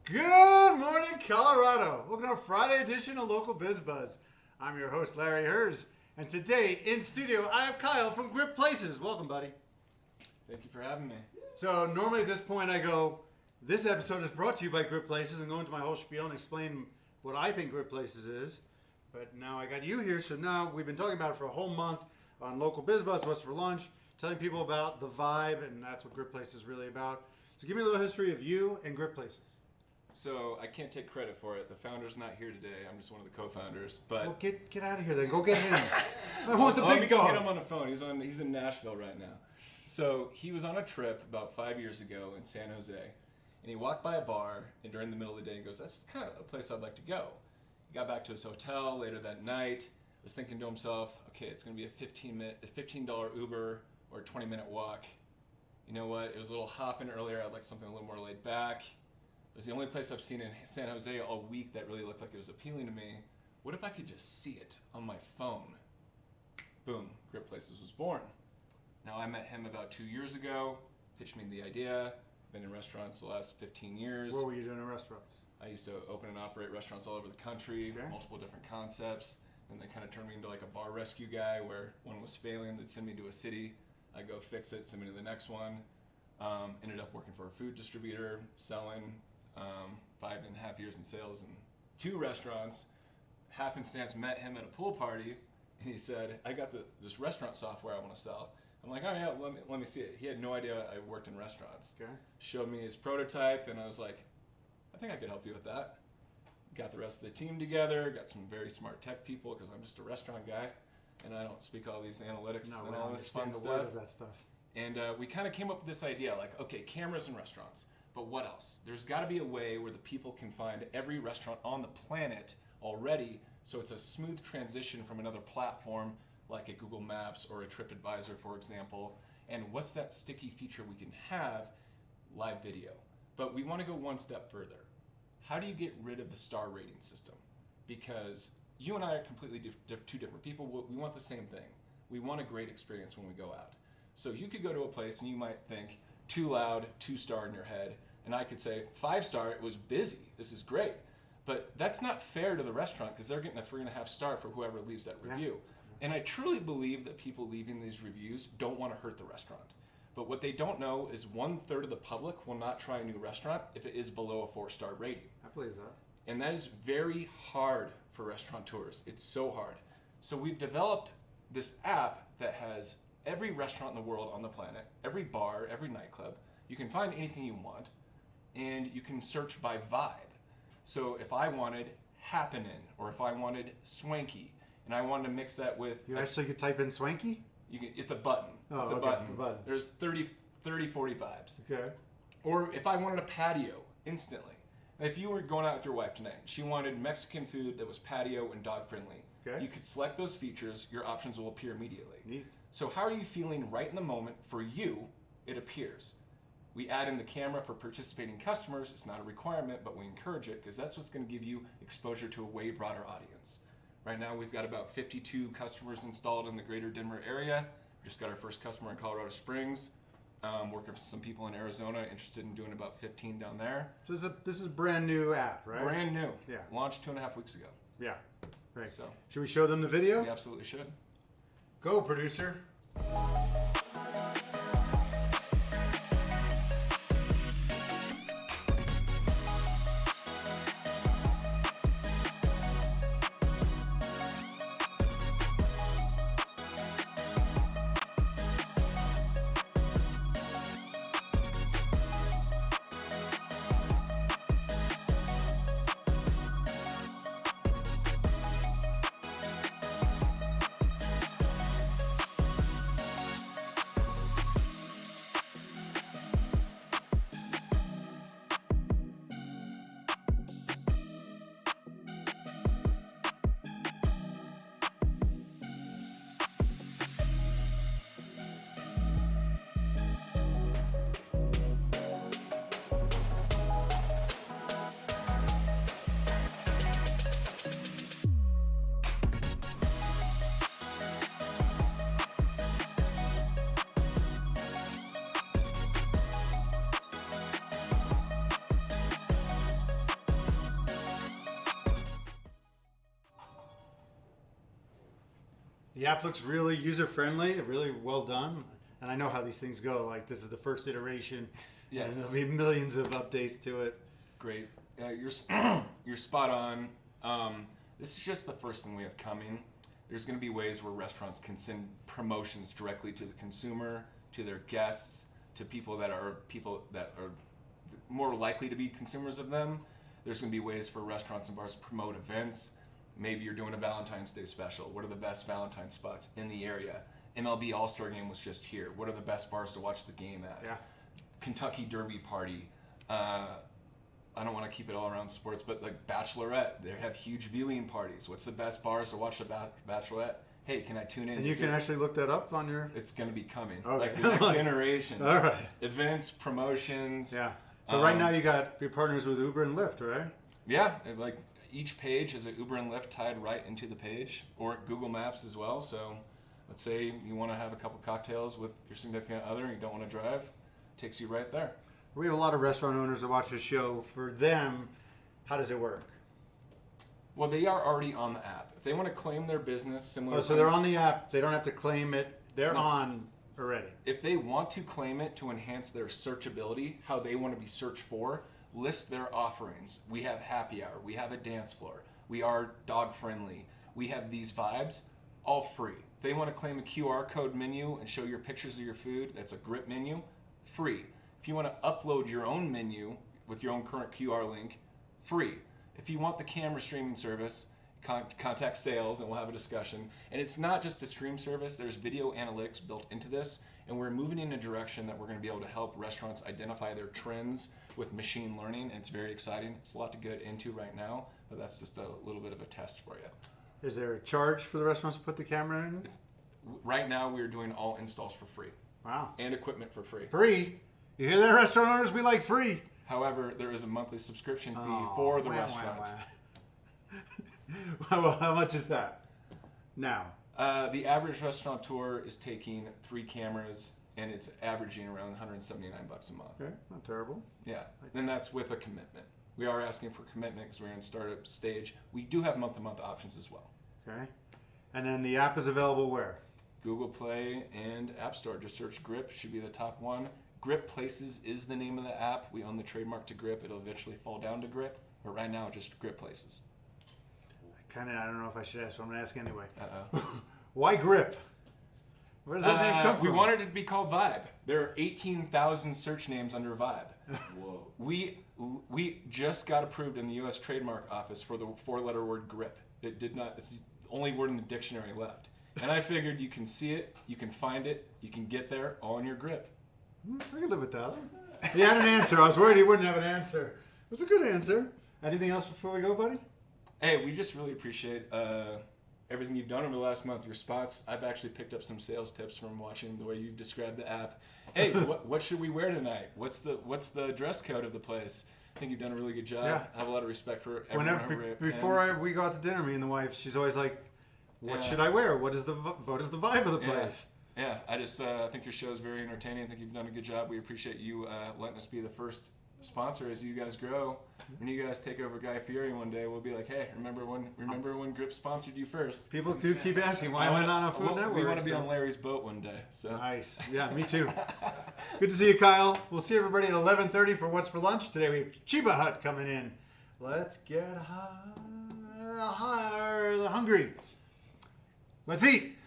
Good morning, Colorado. Welcome to our Friday edition of Local Biz Buzz. I'm your host, Larry Hers, and today in studio I have Kyle from Grip Places. Welcome, buddy. Thank you for having me. So normally at this point I go, this episode is brought to you by Grip Places, and go into my whole spiel and explain what I think Grip Places is. But now I got you here, so now we've been talking about it for a whole month on Local Biz Buzz, what's for lunch, telling people about the vibe, and that's what Grip Places is really about. So give me a little history of you and Grip Places. So I can't take credit for it. The founder's not here today. I'm just one of the co-founders. But Well, get out of here then. Go get him. I want the let me big go dog. get him on the phone. He's in Nashville right now. So he was on a trip about 5 years ago in San Jose, and he walked by a bar, and during the middle of the day, he goes, "That's kind of a place I'd like to go." He got back to his hotel later that night. Was thinking to himself, "Okay, it's going to be a $15 Uber or a 20-minute walk. You know what? It was a little hopping earlier. I'd like something a little more laid back. It was the only place I've seen in San Jose all week that really looked like it was appealing to me. What if I could just see it on my phone?" Boom, Grip Places was born. Now I met him about 2 years ago, pitched me the idea. Been in restaurants the last 15 years. What were you doing in restaurants? I used to open and operate restaurants all over the country, Okay. multiple different concepts. And they kind of turned me into like a bar rescue guy where one was failing, they'd send me to a city. I'd go fix it, send me to the next one. Ended up working for a food distributor, selling 5.5 years in sales and 2 restaurants. Happenstance met him at a pool party, and he said, "I got this restaurant software I want to sell." I'm like, "Oh yeah, let me see it." He had no idea I worked in restaurants. Okay. Showed me his prototype, and I was like, "I think I could help you with that." Got the rest of the team together, got some very smart tech people because I'm just a restaurant guy, and I don't speak all these analytics No, and I all this fun understand the word stuff. of that stuff. And we kind of came up with this idea, like, okay, cameras in restaurants, but what else? There's got to be a way where the people can find every restaurant on the planet already, so it's a smooth transition from another platform like a Google Maps or a TripAdvisor, for example. And what's that sticky feature we can have? Live video. But we want to go one step further. How do you get rid of the star rating system? Because you and I are completely two different people. We want the same thing. We want a great experience when we go out. So you could go to a place and you might think, too loud, 2-star in your head. And I could say, 5-star, it was busy. This is great. But that's not fair to the restaurant because they're getting a 3.5 star for whoever leaves that review. And I truly believe that people leaving these reviews don't want to hurt the restaurant. But what they don't know is 1/3 of the public will not try a new restaurant if it is below a 4-star rating. I believe that. And that is very hard for restaurateurs. It's so hard. So we've developed this app that has every restaurant in the world on the planet, every bar, every nightclub. You can find anything you want, and you can search by vibe. So if I wanted happening, or if I wanted swanky, and I wanted to mix that with... You actually could type in swanky? It's a button. Oh, it's a okay, button. a button. There's 30, 40 vibes. Okay. Or if I wanted a patio, instantly. If you were going out with your wife tonight, she wanted Mexican food that was patio and dog friendly. Okay. You could select those features, your options will appear immediately. Neat. So how are you feeling right in the moment? For you, it appears. We add in the camera for participating customers. It's not a requirement, but we encourage it because that's what's going to give you exposure to a way broader audience. Right now, we've got about 52 customers installed in the greater Denver area. We just got our first customer in Colorado Springs. Working with some people in Arizona, interested in doing about 15 down there. So this is a brand new app, right? Brand new. Yeah. Launched 2.5 weeks ago. Yeah. Right. So Should we show them the video? we absolutely should. Go, producer. The app looks really user-friendly, really well done. And I know how these things go. Like, this is the first iteration. Yes. And there'll be millions of updates to it. Great. You're spot on. This is just the first thing we have coming. There's going to be ways where restaurants can send promotions directly to the consumer, to their guests, to people that are more likely to be consumers of them. There's going to be ways for restaurants and bars to promote events. Maybe you're doing a Valentine's Day special. What are the best Valentine's spots in the area? MLB All-Star Game was just here. What are the best bars to watch the game at? Yeah. Kentucky Derby party. I don't want to keep it all around sports, but like Bachelorette, they have huge viewing parties. What's the best bars to watch the Bachelorette? Hey, can I tune in? And you can actually look that up on your... It's going to be coming. Okay. Like the next generations. All right. Events, promotions. Yeah. So right now you got your partners with Uber and Lyft, right? Yeah. Like each page has an Uber and Lyft tied right into the page, or Google Maps as well. So let's say you want to have a couple cocktails with your significant other and you don't want to drive, takes you right there. We have a lot of restaurant owners that watch this show. For them, how does it work? Well, they are already on the app. If they want to claim their business similar So they're on the app. They don't have to claim it. They're No. on already. If they want to claim it to enhance their searchability, how they want to be searched for, list their offerings. We have happy hour. We have a dance floor. We are dog friendly. We have these vibes, all free. If they want to claim a QR code menu and show your pictures of your food, that's a grip menu, free. If you want to upload your own menu with your own current QR link, free. If you want the camera streaming service, contact sales and we'll have a discussion. And it's not just a stream service, there's video analytics built into this, and we're moving in a direction that we're going to be able to help restaurants identify their trends with machine learning, and it's very exciting. It's a lot to get into right now, but that's just a little bit of a test for you. Is there a charge for the restaurants to put the camera in? Right now we're doing all installs for free. Wow. And equipment for free. Free? You hear that, restaurant owners? We like free. However, there is a monthly subscription fee for the restaurant. How much is that now? The average restaurateur is taking 3 cameras, and it's averaging around $179 a month. Okay, not terrible. Yeah, and that's with a commitment. We are asking for commitment because we're in startup stage. We do have month-to-month options as well. Okay, and then the app is available where? Google Play and App Store. Just search Grip, should be the top one. Grip Places is the name of the app. We own the trademark to Grip. It'll eventually fall down to Grip, but right now just Grip Places. I don't know if I should ask, but I'm going to ask anyway. Uh-oh. Why Grip? Where does that name come from? We wanted it to be called Vibe. There are 18,000 search names under Vibe. Whoa. We just got approved in the U.S. Trademark Office for the 4-letter word grip. It did not. It's the only word in the dictionary left. And I figured you can see it, you can find it, you can get there all in your grip. I could live with that. He had an answer. I was worried he wouldn't have an answer. It was a good answer. Anything else before we go, buddy? Hey, we just really appreciate everything you've done over the last month. Your spots. I've actually picked up some sales tips from watching the way you've described the app. Hey, what should we wear tonight? What's the dress code of the place? I think you've done a really good job. Yeah. I have a lot of respect for everyone. Before we go out to dinner, me and the wife, she's always like, "What should I wear? What is the vibe of the place?" Yeah, I just think your show is very entertaining. I think you've done a good job. We appreciate you letting us be the first sponsor as you guys grow. When you guys take over Guy Fieri one day, we'll be like, hey, remember when Grip sponsored you first? People do keep asking why am I not on Food Network? We want to be on Larry's boat one day. So nice. Yeah, me too. Good to see you, Kyle. We'll see everybody at 11:30 for What's for Lunch. Today we have Chiba Hut coming in. Let's get hungry. Let's eat.